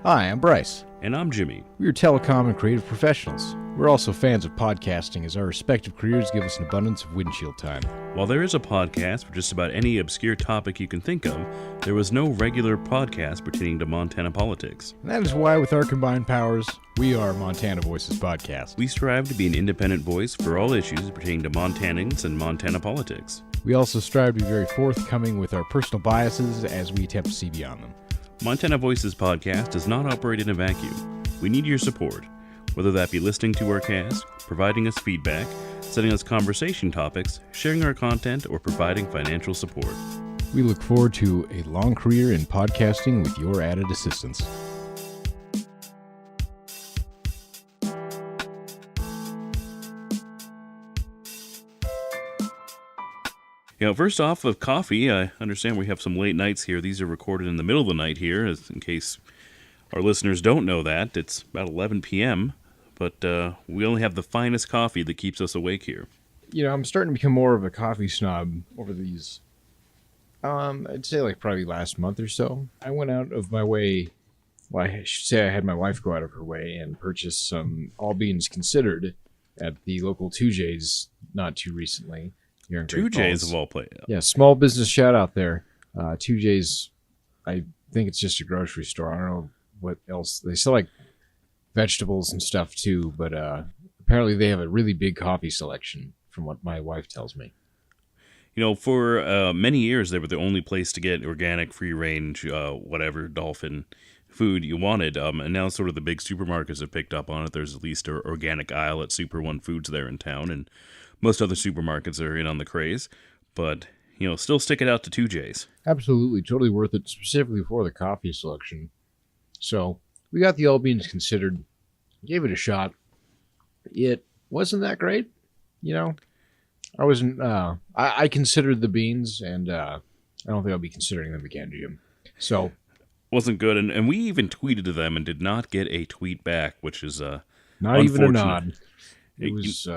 Hi, I'm Bryce. And I'm Jimmy. We are telecom and creative professionals. We're also fans of podcasting as our respective careers give us an abundance of windshield time. While there is a podcast for just about any obscure topic you can think of, there was no regular podcast pertaining to Montana politics. And that is why, with our combined powers, we are Montana Voices Podcast. We strive to be an independent voice for all issues pertaining to Montanans and Montana politics. We also strive to be very forthcoming with our personal biases as we attempt to see beyond them. Montana Voices Podcast does not operate in a vacuum. We need your support, whether that be listening to our cast, providing us feedback, sending us conversation topics, sharing our content, or providing financial support. We look forward to a long career in podcasting with your added assistance. You know, first off, of coffee, I understand we have some late nights here. These are recorded in the middle of the night here, in case our listeners don't know that. It's about 11 p.m., but we only have the finest coffee that keeps us awake here. You know, I'm starting to become more of a coffee snob over these, I'd say like probably last month or so. I went out of my way, well, I should say I had my wife go out of her way and purchase some All Beans Considered at the local 2J's not too recently. Here in Great 2J's Falls. of all places. Yeah, small business shout out there. 2J's, I think it's just a grocery store. I don't know what else. They sell like vegetables and stuff too, but apparently they have a really big coffee selection from what my wife tells me. You know, for many years they were the only place to get organic, free-range, whatever, dolphin food you wanted. And now sort of the big supermarkets have picked up on it. There's at least an organic aisle at Super One Foods there in town, and most other supermarkets are in on the craze, but, you know, still stick it out to 2J's. Absolutely. Totally worth it, specifically for the coffee selection. So we got the All Beans Considered, gave it a shot. It wasn't that great, you know. I wasn't, I considered the beans, and I don't think I'll be considering them again, Jim. So. Wasn't good, and we even tweeted to them and did not get a tweet back, which is not even a nod. It was...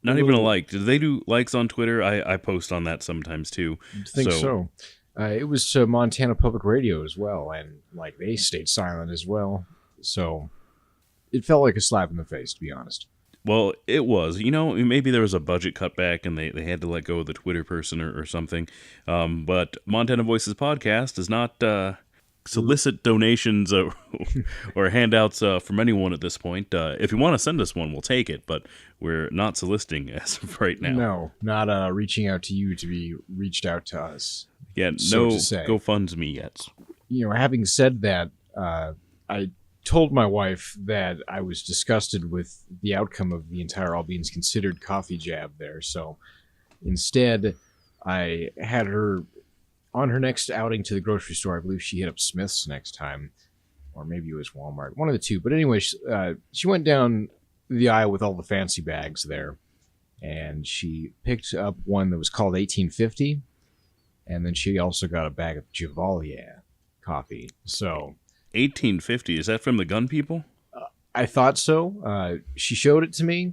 Not even a like. Do they do likes on Twitter? I post on that sometimes too. I think so. It was Montana Public Radio as well, and like they stayed silent as well. So it felt like a slap in the face, to be honest. Well, it was. You know, maybe there was a budget cutback and they had to let go of the Twitter person or something. But Montana Voices Podcast does not solicit donations or handouts from anyone at this point. If you want to send us one, we'll take it, but we're not soliciting as of right now. No, not reaching out to you to be reached out to us. Yeah, so no GoFundMe yet. You know, having said that, I told my wife that I was disgusted with the outcome of the entire All Beans Considered coffee jab there, so instead I had her on her next outing to the grocery store. I believe she hit up Smith's next time, or maybe it was Walmart, one of the two. But anyway, she went down the aisle with all the fancy bags there, and she picked up one that was called 1850, and then she also got a bag of Javalier coffee. So 1850, is that from the gun people? I thought so. She showed it to me,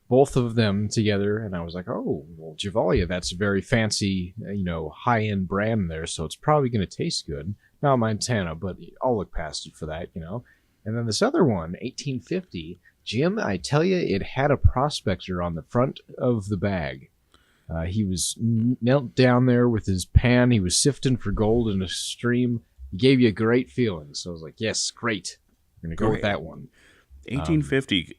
both of them together, and I was like, oh, well, Javalier, that's a very fancy, high-end brand there, so it's probably going to taste good. Not Montana, but I'll look past it for that, And then this other one, 1850, Jim, I tell you, it had a prospector on the front of the bag. He was knelt down there with his pan. He was sifting for gold in a stream. He gave you a great feeling. So I was like, yes, great. I'm going to go with that one. 1850,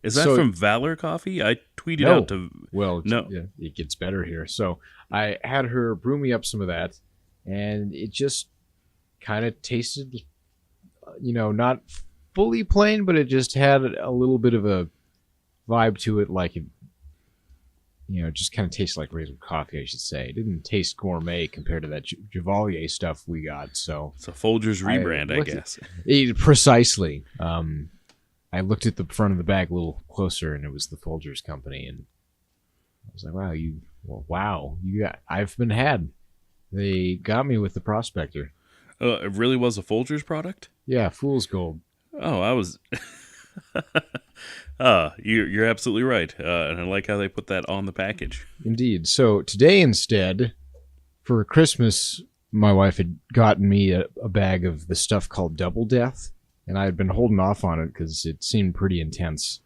Is that from Valor Coffee? I tweeted out to... Well, no. Yeah, it gets better here. So I had her brew me up some of that, and it just kind of tasted, not fully plain, but it just had a little bit of a vibe to it, like, it just kind of tasted like regular coffee, I should say. It didn't taste gourmet compared to that Javalier stuff we got. So it's a Folgers rebrand, I guess. Precisely. I looked at the front of the bag a little closer, and it was the Folgers company, and I was like, I've been had. They got me with the prospector. It really was a Folgers product? Yeah, fool's gold. Oh, I was... you're absolutely right, and I like how they put that on the package. Indeed. So today instead, for Christmas, my wife had gotten me a bag of the stuff called Double Death, and I had been holding off on it because it seemed pretty intense.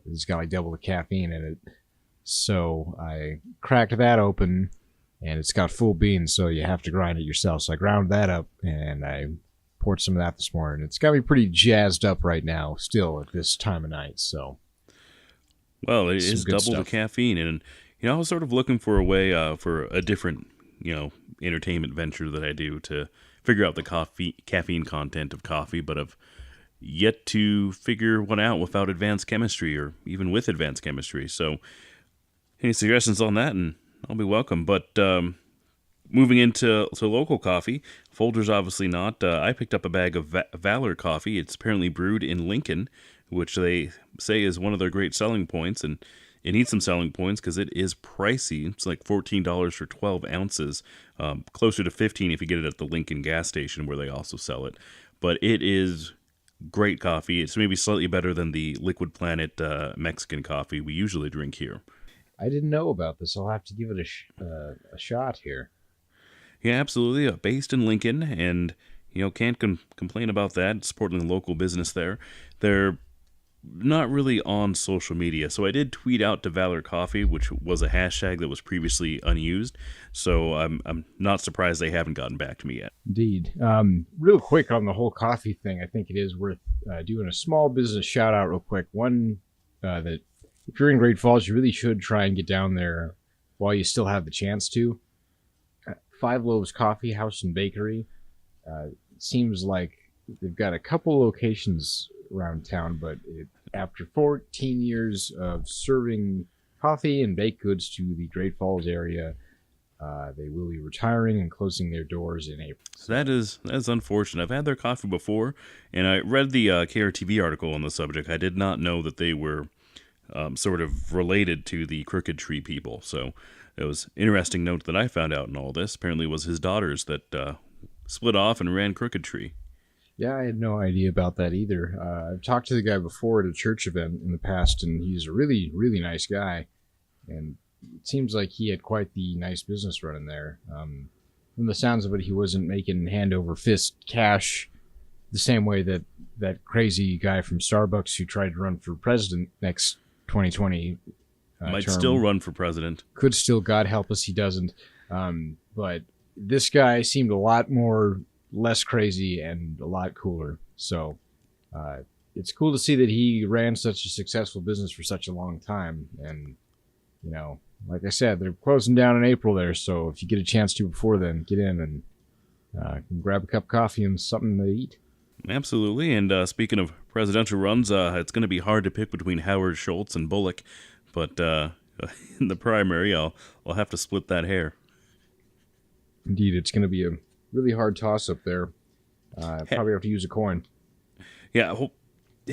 It's got like double the caffeine in it. So I cracked that open, and it's got full beans, so you have to grind it yourself. So I ground that up, and I poured some of that this morning. It's got me pretty jazzed up right now, still at this time of night. So, well, it is double stuff. the caffeine, and I was sort of looking for a way for a different, entertainment venture that I do to figure out the caffeine content of coffee, but I've yet to figure one out without advanced chemistry, or even with advanced chemistry. So, any suggestions on that, and I'll be welcome. But moving into local coffee, Folgers obviously not. I picked up a bag of Valor coffee. It's apparently brewed in Lincoln, which they say is one of their great selling points, and it needs some selling points because it is pricey. It's like $14 for 12 ounces, closer to $15 if you get it at the Lincoln gas station where they also sell it. But it is great coffee. It's maybe slightly better than the Liquid Planet Mexican coffee we usually drink here. I didn't know about this. I'll have to give it a shot here. Yeah, absolutely. Based in Lincoln, and can't complain about that. Supporting the local business there. They're not really on social media, so I did tweet out to Valor Coffee, which was a hashtag that was previously unused. So I'm not surprised they haven't gotten back to me yet. Indeed. Real quick on the whole coffee thing, I think it is worth doing a small business shout out real quick. One that if you're in Great Falls, you really should try and get down there while you still have the chance to. Five Loaves Coffee House and Bakery. Seems like they've got a couple locations around town, but after 14 years of serving coffee and baked goods to the Great Falls area, they will be retiring and closing their doors in April. So that is unfortunate. I've had their coffee before, and I read the KRTV article on the subject. I did not know that they were sort of related to the Crooked Tree people. So it was an interesting note that I found out in all this. Apparently it was his daughters that split off and ran Crooked Tree. Yeah, I had no idea about that either. I've talked to the guy before at a church event in the past, and he's a really, really nice guy. And it seems like he had quite the nice business running there. From the sounds of it, he wasn't making hand over fist cash the same way that that crazy guy from Starbucks who tried to run for president next 2020 might term. still run for president. Could still, God help us, he doesn't. But this guy seemed a lot less crazy and a lot cooler. So it's cool to see that he ran such a successful business for such a long time. And, like I said, they're closing down in April there. So if you get a chance to before then, get in and grab a cup of coffee and something to eat. Absolutely. And speaking of presidential runs, it's going to be hard to pick between Howard Schultz and Bullock. But in the primary, I'll have to split that hair. Indeed, it's going to be a really hard toss-up there. Probably have to use a coin. Yeah,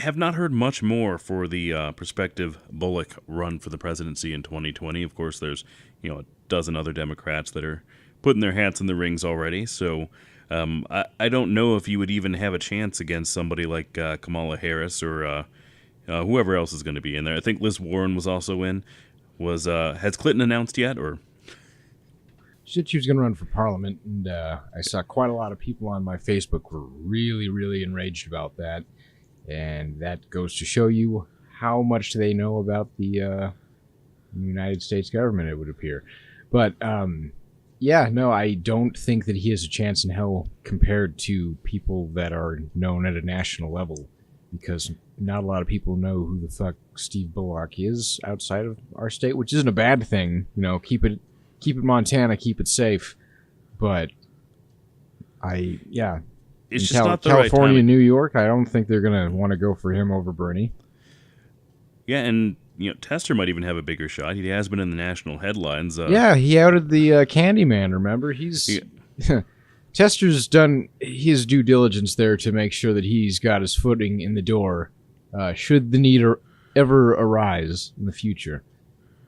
have not heard much more for the prospective Bullock run for the presidency in 2020. Of course, there's a dozen other Democrats that are putting their hats in the rings already. So I don't know if you would even have a chance against somebody like Kamala Harris or whoever else is going to be in there. I think Liz Warren was also in. Has Clinton announced yet, or? She said she was going to run for parliament, and I saw quite a lot of people on my Facebook were really, really enraged about that. And that goes to show you how much they know about the United States government, it would appear. But, I don't think that he has a chance in hell compared to people that are known at a national level, because not a lot of people know who the fuck Steve Bullock is outside of our state, which isn't a bad thing. Keep it Montana, keep it safe. But it's just not the right California, time. New York, I don't think they're going to want to go for him over Bernie. Yeah, and Tester might even have a bigger shot. He has been in the national headlines. He outed the Candyman, remember? Tester's done his due diligence there to make sure that he's got his footing in the door should the need ever arise in the future.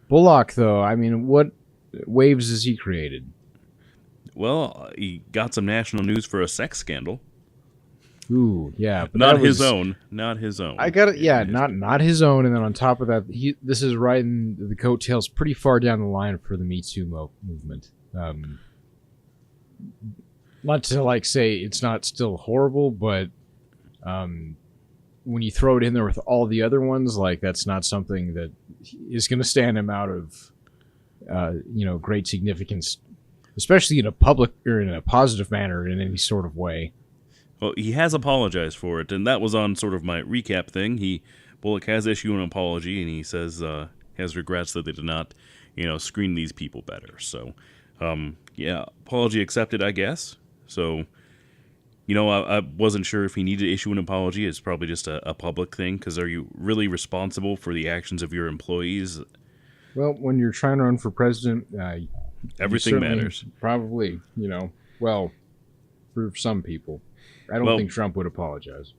Bullock, though, what waves has he created? Well, he got some national news for a sex scandal. Ooh, yeah. But Not his own. I got it, yeah, not his own. And then on top of that, this is riding the coattails pretty far down the line for the Me Too movement. Not to like say it's not still horrible, but when you throw it in there with all the other ones, like that's not something that is going to stand him out of, great significance, especially in a public or in a positive manner in any sort of way. Well, he has apologized for it, and that was on sort of my recap thing. Bullock has issued an apology, and he says has regrets that they did not, screen these people better. So, apology accepted, I guess. So, I wasn't sure if he needed to issue an apology. It's probably just a public thing, because are you really responsible for the actions of your employees? Well, when you're trying to run for president, everything matters. Probably, well, for some people. I don't think Trump would apologize.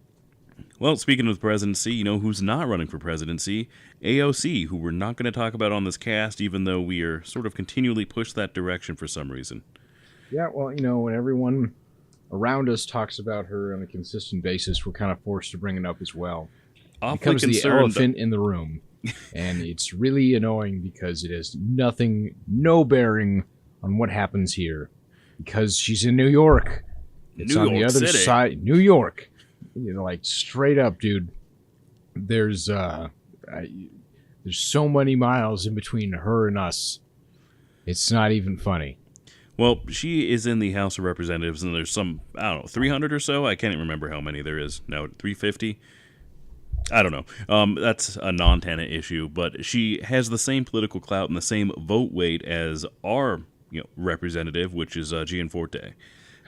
Well, speaking of the presidency, who's not running for presidency? AOC, who we're not going to talk about on this cast, even though we are sort of continually pushed that direction for some reason. Yeah, well, when everyone around us talks about her on a consistent basis, we're kind of forced to bring it up as well. It becomes the elephant in the room. And it's really annoying because it has no bearing on what happens here. Because she's in New York. It's on the other side. New York. Like straight up, dude. There's so many miles in between her and us. It's not even funny. Well, she is in the House of Representatives, and there's some, 300 or so? I can't even remember how many there is now. 350? I don't know. That's a non-Montana issue, but she has the same political clout and the same vote weight as our representative, which is Gianforte.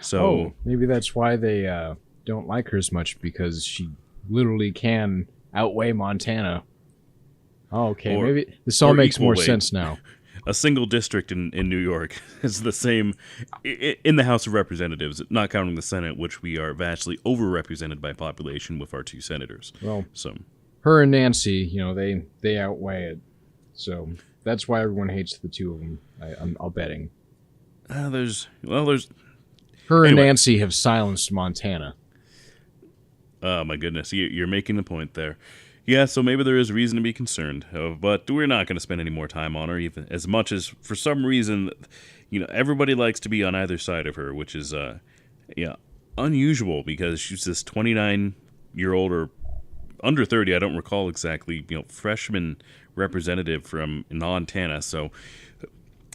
So maybe that's why they don't like her as much, because she literally can outweigh Montana. Oh, okay, maybe this all makes more sense now. A single district in New York is the same in the House of Representatives, not counting the Senate, which we are vastly overrepresented by population with our 2 senators. Well, her and Nancy, they outweigh it. So that's why everyone hates the two of them. I'll betting. There's her and Nancy have silenced Montana. Oh my goodness, you're making the point there. Yeah, so maybe there is reason to be concerned, but we're not going to spend any more time on her, even as much as, for some reason, everybody likes to be on either side of her, which is, unusual, because she's this 29-year-old or under 30, I don't recall exactly, freshman representative from Montana. So,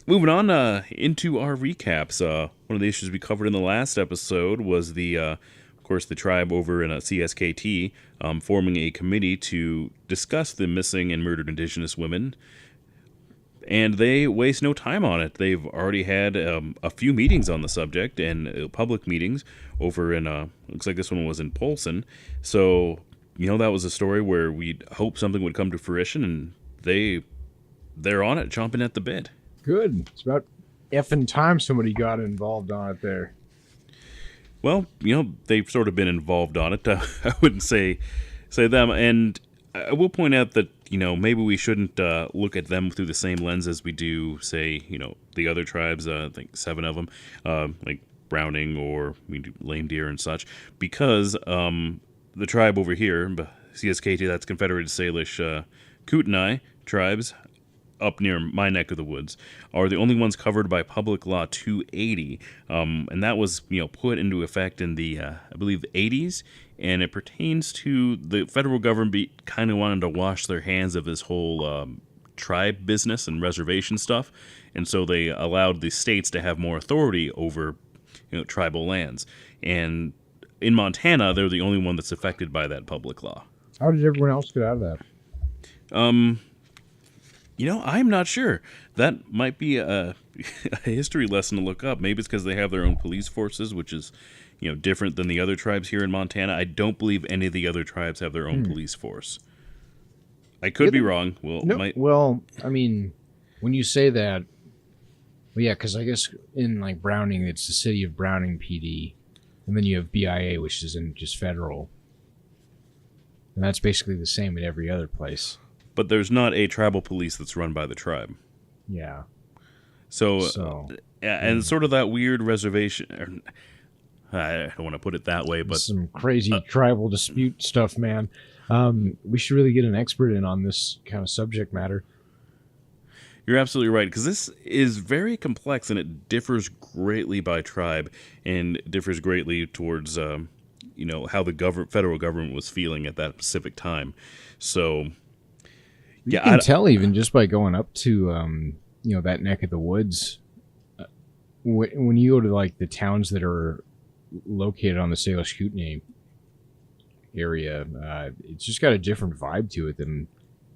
moving on into our recaps, one of the issues we covered in the last episode was the tribe over in CSKT forming a committee to discuss the missing and murdered Indigenous women, and they waste no time on it. They've already had a few meetings on the subject, and public meetings over in, looks like this one was in Polson. So, that was a story where we'd hope something would come to fruition, and they're on it, chomping at the bit. Good. It's about effing time somebody got involved on it there. Well, they've sort of been involved on it. I wouldn't say them. And I will point out that, maybe we shouldn't look at them through the same lens as we do, say, the other tribes, I think 7 of them, like Browning or we do Lame Deer and such, because the tribe over here, CSKT, that's Confederated Salish Kootenai tribes, up near my neck of the woods, are the only ones covered by Public Law 280, and that was put into effect in the I believe the 80s, and it pertains to the federal government kind of wanted to wash their hands of this whole tribe business and reservation stuff, and so they allowed the states to have more authority over tribal lands, and in Montana they're the only one that's affected by that public law. How did everyone else get out of that? I'm not sure. That might be a history lesson to look up. Maybe it's because they have their own police forces, which is, different than the other tribes here in Montana. I don't believe any of the other tribes have their own police force. I could be wrong. Well, I mean, when you say that, because I guess in like Browning, it's the city of Browning PD, and then you have BIA, which is in just federal, and that's basically the same in every other place. But there's not a tribal police that's run by the tribe. Yeah. So and sort of that weird reservation. I don't want to put it that way, but some crazy tribal dispute stuff, man. We should really get an expert in on this kind of subject matter. You're absolutely right, because this is very complex and it differs greatly by tribe and differs greatly towards, how the federal government was feeling at that specific time. So, You yeah, can tell even just by going up to that neck of the woods. When you go to like the towns that are located on the Salish Kootenai area, it's just got a different vibe to it than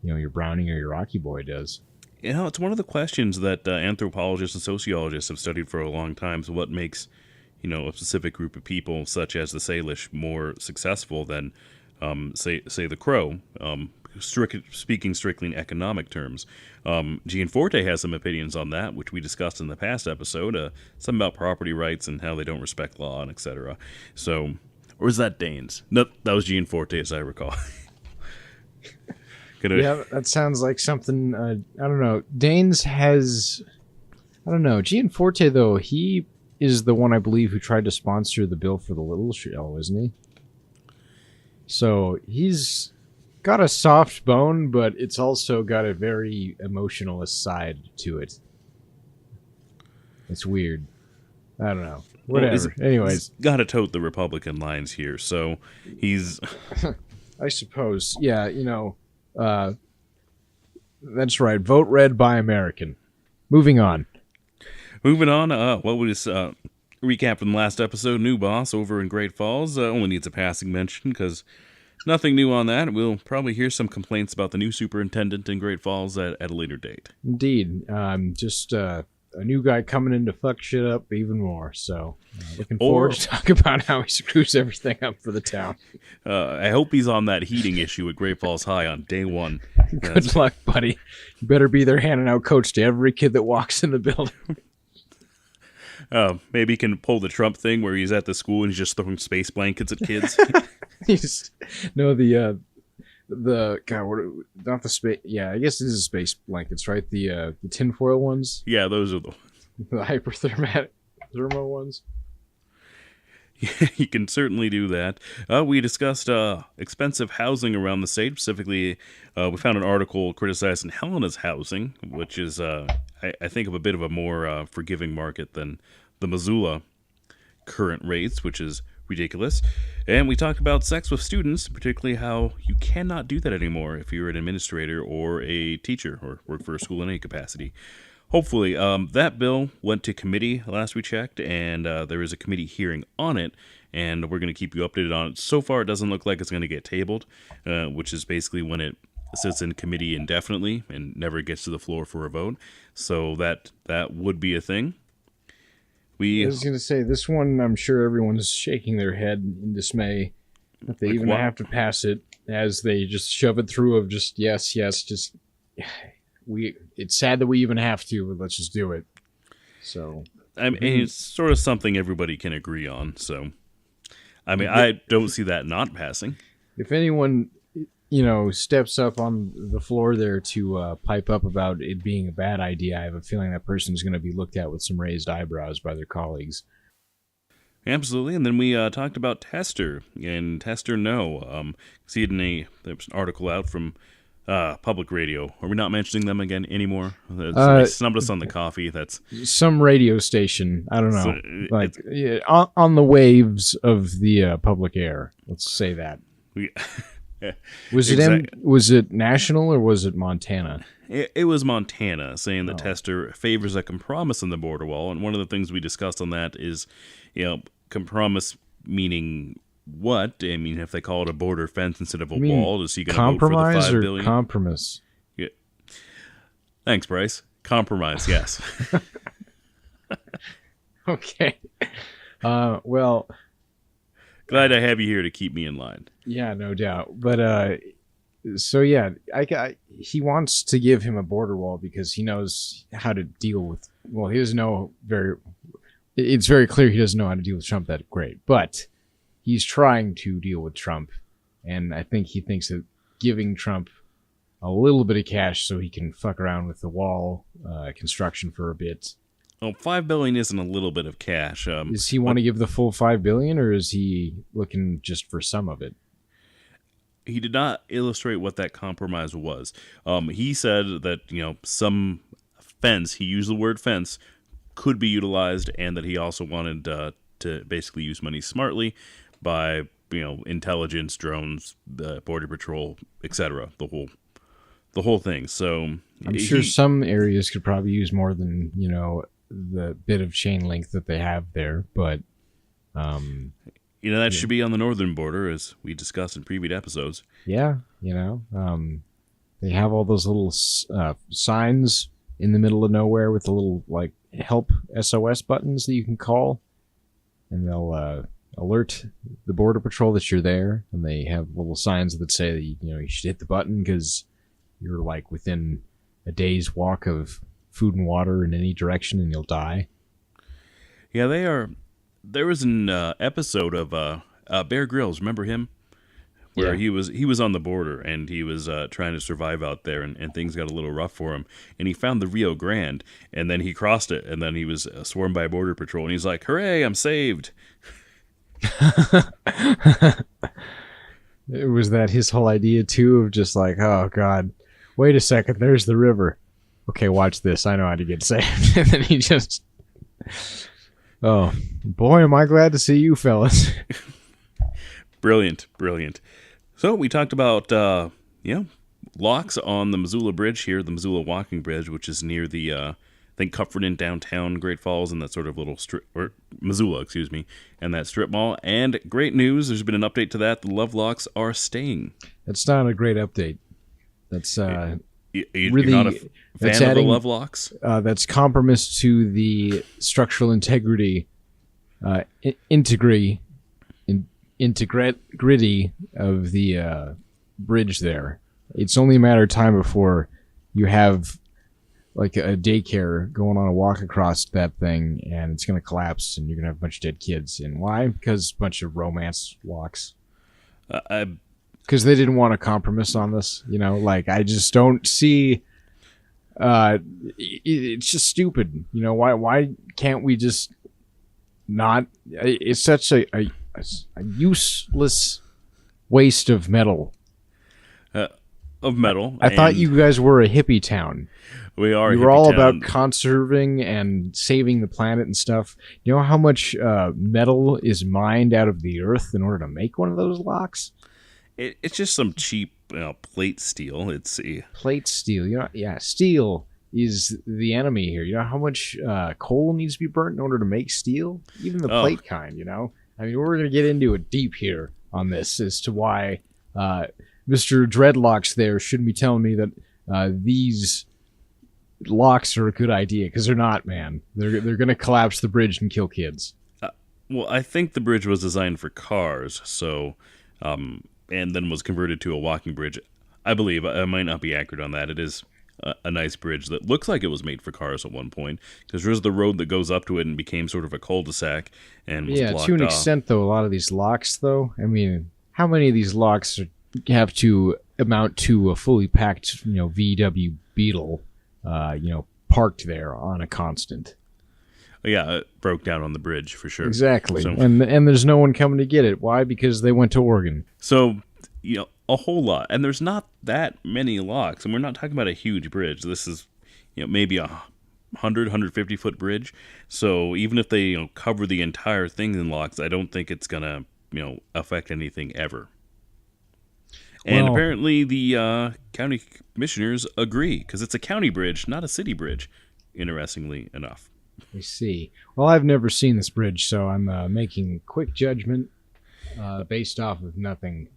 your Browning or your Rocky Boy does. it's one of the questions that anthropologists and sociologists have studied for a long time. So, what makes a specific group of people, such as the Salish, more successful than, say the Crow? Speaking strictly in economic terms, Gianforte has some opinions on that, which we discussed in the past episode. Something about property rights and how they don't respect law and etc. So, or is that Danes? No, that was Gianforte, as I recall. Yeah, that sounds like something. I don't know. Danes has. I don't know. Gianforte, though, he is the one I believe who tried to sponsor the bill for the Little Shell, isn't he? So he's got a soft bone, but it's also got a very emotionalist side to it. It's weird. I don't know. Whatever. Anyways, he's got to tote the Republican lines here, so he's. I suppose. Yeah, that's right. Vote red, buy American. Moving on. What was recap from the last episode? New boss over in Great Falls. Only needs a passing mention because nothing new on that. We'll probably hear some complaints about the new superintendent in Great Falls at a later date. Indeed. Just a new guy coming in to fuck shit up even more. So looking forward to talk about how he screws everything up for the town. I hope he's on that heating issue at Great Falls High on day one. Good luck, buddy. You better be there handing out coats to every kid that walks in the building. Maybe he can pull the Trump thing where he's at the school and he's just throwing space blankets at kids. Not the space. Yeah, I guess this is space blankets, right? The tinfoil ones. Yeah, those are the thermo ones. Yeah, you can certainly do that. We discussed expensive housing around the state. Specifically, we found an article criticizing Helena's housing, which is, I think, of a bit of a more forgiving market than the Missoula current rates, which is ridiculous. And we talked about sex with students, particularly how you cannot do that anymore if you're an administrator or a teacher or work for a school in any capacity. Hopefully, that bill went to committee last we checked, and there is a committee hearing on it, and we're going to keep you updated on it. So far, it doesn't look like it's going to get tabled, which is basically when it sits in committee indefinitely and never gets to the floor for a vote. So that would be a thing. I was going to say, this one, I'm sure everyone's shaking their head in dismay that they even have to pass it, as they just shove it through of just, yes, just... It's sad that we even have to, but let's just do it. So, I mean, it's sort of something everybody can agree on. So, I mean, I don't see that not passing. If anyone, steps up on the floor there to pipe up about it being a bad idea, I have a feeling that person is going to be looked at with some raised eyebrows by their colleagues. Absolutely. And then we talked about Tester and Tester No. See it in there's an article out from public radio. Are we not mentioning them again anymore? They snubbed us on the coffee. That's some radio station. I don't know. On the waves of the public air. Let's say that. Was it national or was it Montana? It was Montana, saying that Tester favors a compromise on the border wall. And one of the things we discussed on that is, compromise meaning what? I mean, if they call it a border fence instead of a wall, is he going to vote for the $5 billion? Compromise? Yeah. Thanks, Bryce. Compromise, yes. Okay. Well, glad I have you here to keep me in line. Yeah, no doubt. But so yeah, he wants to give him a border wall because he knows how to deal with. Well, he doesn't know it's very clear he doesn't know how to deal with Trump that great, but he's trying to deal with Trump, and I think he thinks that giving Trump a little bit of cash so he can fuck around with the wall construction for a bit. Well, $5 billion isn't a little bit of cash. Does he want to give the full $5 billion, or is he looking just for some of it? He did not illustrate what that compromise was. He said that some fence, he used the word fence, could be utilized, and that he also wanted to basically use money smartly by, intelligence, drones, border patrol, etc. The whole thing. So I'm sure some areas could probably use more than, the bit of chain link that they have there, but that should be on the northern border, as we discussed in previous episodes. Yeah, they have all those little signs in the middle of nowhere with the little like help SOS buttons that you can call, and they'll alert the border patrol that you're there, and they have little signs that say that, you should hit the button because you're like within a day's walk of food and water in any direction and you'll die. Yeah, they are. There was an episode of Bear Grylls. Remember him? Where he was on the border and he was trying to survive out there, and things got a little rough for him. And he found the Rio Grande, and then he crossed it, and then he was swarmed by border patrol, and he's like, "Hooray, I'm saved!" It was that his whole idea too of just like, oh god, wait a second, there's the river. Okay, watch this. I know how to get saved. And then he just, oh boy, am I glad to see you fellas. Brilliant. So we talked about, locks on the Missoula Bridge here, the Missoula Walking Bridge, which is near the, I think, Comforton downtown Great Falls and that sort of little strip, or Missoula, and that strip mall. And great news, there's been an update to that. The love locks are staying. That's not a great update. That's you're really not a fan of the love locks? That's compromise to the structural integrity, integrity of the bridge there. It's only a matter of time before you have like a daycare going on a walk across that thing, and it's going to collapse, and you're going to have a bunch of dead kids. And why? Because a bunch of romance locks. Because they didn't want to compromise on this. I just don't see. It's just stupid. Why can't we just not? It's such a useless waste of metal. I thought you guys were a hippie town. We are. We were all about conserving and saving the planet and stuff. You know how much metal is mined out of the earth in order to make one of those locks? It's just some cheap plate steel. It's plate steel. Steel is the enemy here. You know how much coal needs to be burnt in order to make steel? Even the plate kind. I mean, we're going to get into it deep here on this as to why Mr. Dreadlocks there shouldn't be telling me that these locks are a good idea, because they're not, man. They're going to collapse the bridge and kill kids. Well, I think the bridge was designed for cars, so and then was converted to a walking bridge. I believe. I might not be accurate on that. It is a nice bridge that looks like it was made for cars at one point, because there's the road that goes up to it and became sort of a cul-de-sac and was blocked off. To an extent, though, a lot of these locks, though, I mean, how many of these locks have to amount to a fully packed, VW Beetle, parked there on a constant? Yeah, it broke down on the bridge for sure. Exactly. So, and there's no one coming to get it. Why? Because they went to Oregon. So, a whole lot. And there's not that many locks. And we're not talking about a huge bridge. This is, maybe a 150 foot bridge. So even if they, cover the entire thing in locks, I don't think it's going to, affect anything ever. And apparently the county commissioners agree, because it's a county bridge, not a city bridge, interestingly enough. I see. Well, I've never seen this bridge, so I'm making quick judgment based off of nothing.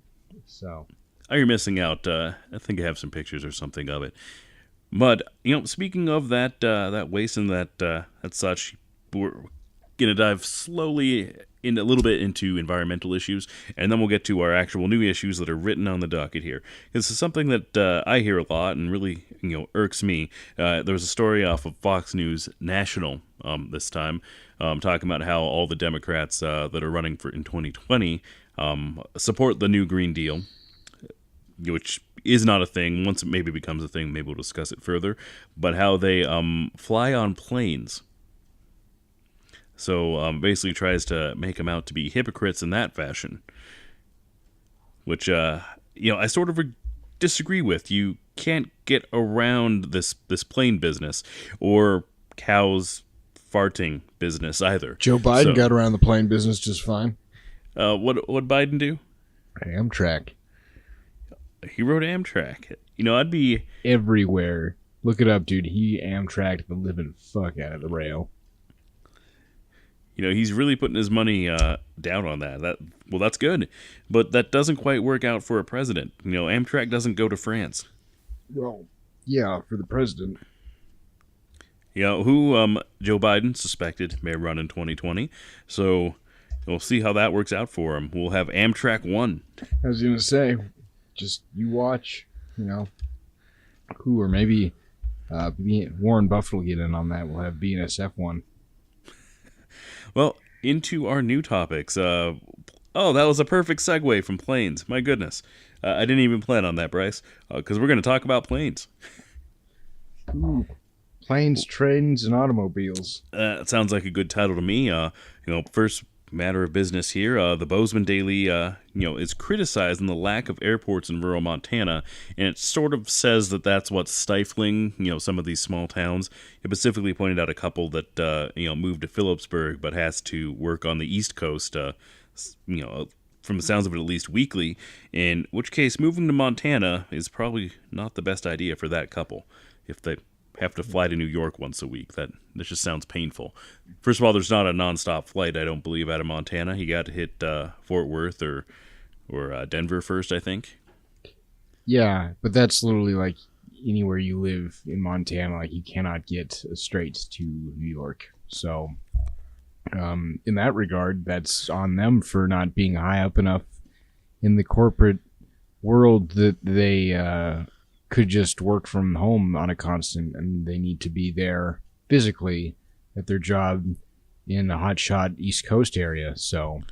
So, you're missing out. I think I have some pictures or something of it. But speaking of that waste and that such, we're gonna dive slowly in a little bit into environmental issues, and then we'll get to our actual new issues that are written on the docket here. This is something that I hear a lot and really irks me. There was a story off of Fox News National this time, talking about how all the Democrats that are running in 2020 support the new Green Deal, which is not a thing. Once it maybe becomes a thing, maybe we'll discuss it further. But how they fly on planes. So basically tries to make them out to be hypocrites in that fashion. Which, I sort of disagree with. You can't get around this plane business or cows farting business either. Joe Biden So, got around the plane business just fine. what Biden do? Amtrak. He rode Amtrak. I'd be Everywhere. Look it up, dude. He Amtrak'd the living fuck out of the rail. he's really putting his money down on that. That's good, but that doesn't quite work out for a president. Amtrak doesn't go to France. Well, yeah, for the president. Who Joe Biden suspected may run in 2020. So we'll see how that works out for him. We'll have Amtrak 1. I was going to say, just you watch, who, or maybe Warren Buffett will get in on that. We'll have BNSF 1. Well, into our new topics. That was a perfect segue from planes. My goodness. I didn't even plan on that, Bryce, because we're going to talk about planes. Ooh. Planes, trains, and automobiles. It sounds like a good title to me. First matter of business here. The Bozeman Daily, is criticizing the lack of airports in rural Montana, and it sort of says that that's what's stifling, some of these small towns. It specifically pointed out a couple that, moved to Phillipsburg, but has to work on the East Coast, from the sounds of it, at least weekly. In which case, moving to Montana is probably not the best idea for that couple if they have to fly to New York once a week. That just sounds painful. First of all, there's not a nonstop flight, I don't believe, out of Montana. You got to hit Fort Worth or Denver first, I think. Yeah, but that's literally like anywhere you live in Montana. Like, you cannot get straight to New York. So, in that regard, that's on them for not being high up enough in the corporate world that they could just work from home on a constant, and they need to be there physically at their job in a hotshot East Coast area. So,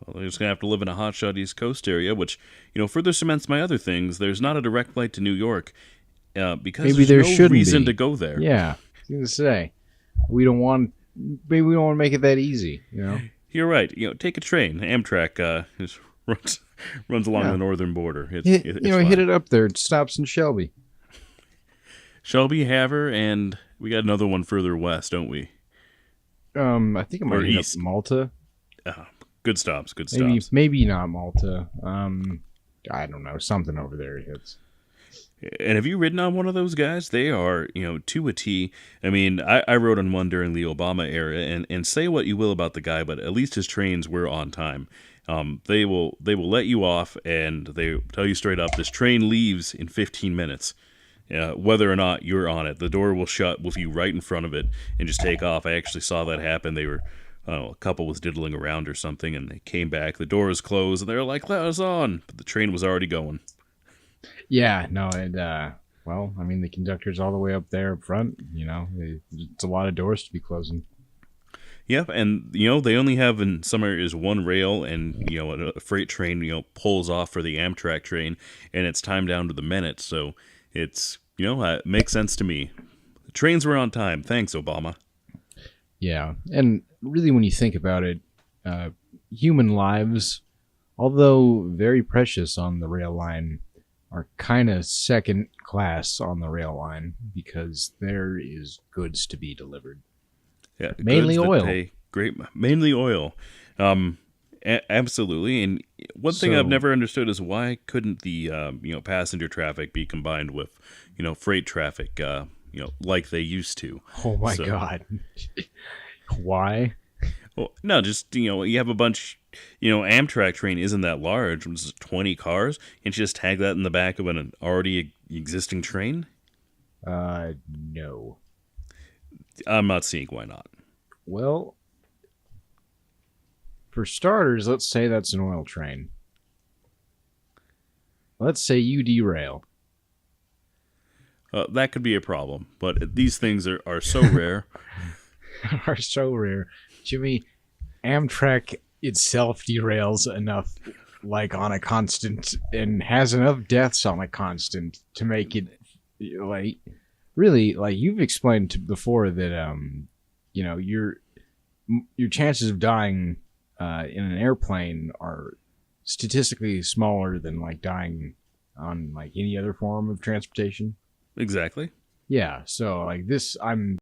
well, they're just going to have to live in a hotshot East Coast area, which, further cements my other things. There's not a direct flight to New York because maybe there there's no reason be. to go there. Yeah, I was going to say, maybe we don't want to make it that easy, You're right. Take a train. Amtrak just runs along the northern border. It's hit it up there. It stops in Shelby. Shelby, Haver, and we got another one further west, don't we? I think it might hit east. Up Malta. Good stops. Maybe not Malta. I don't know. Something over there it hits. And have you ridden on one of those guys? They are, to a T. I mean, I rode on one during the Obama era, and say what you will about the guy, but at least his trains were on time. They will let you off, and they tell you straight up, this train leaves in 15 minutes. Whether or not you're on it, the door will shut with you right in front of it and just take off. I actually saw that happen. They were, a couple was diddling around or something, and they came back. The door was closed, and they were like, "Let us on," but the train was already going. Yeah, no, and the conductor's all the way up there up front. It's a lot of doors to be closing. Yep, and they only have in some areas one rail, and a freight train pulls off for the Amtrak train, and it's timed down to the minute. So it's it makes sense to me. The trains were on time. Thanks, Obama. Yeah, and really, when you think about it, human lives, although very precious on the rail line, are kind of second class on the rail line because there is goods to be delivered. Yeah, mainly oil. Mainly oil. Absolutely. And one thing I've never understood is why couldn't the passenger traffic be combined with freight traffic like they used to? Oh my God. Why? Well, no, just you have a bunch. Amtrak train isn't that large. It's 20 cars. Can't you just tag that in the back of an already existing train? No. I'm not seeing why not. Well, for starters, let's say that's an oil train. Let's say you derail. That could be a problem, but these things are so rare. Are so rare. Jimmy, Amtrak itself derails enough, like on a constant, and has enough deaths on a constant to make it, like, really, like you've explained before that, your chances of dying in an airplane are statistically smaller than like dying on like any other form of transportation. Exactly. Yeah, so like this, I'm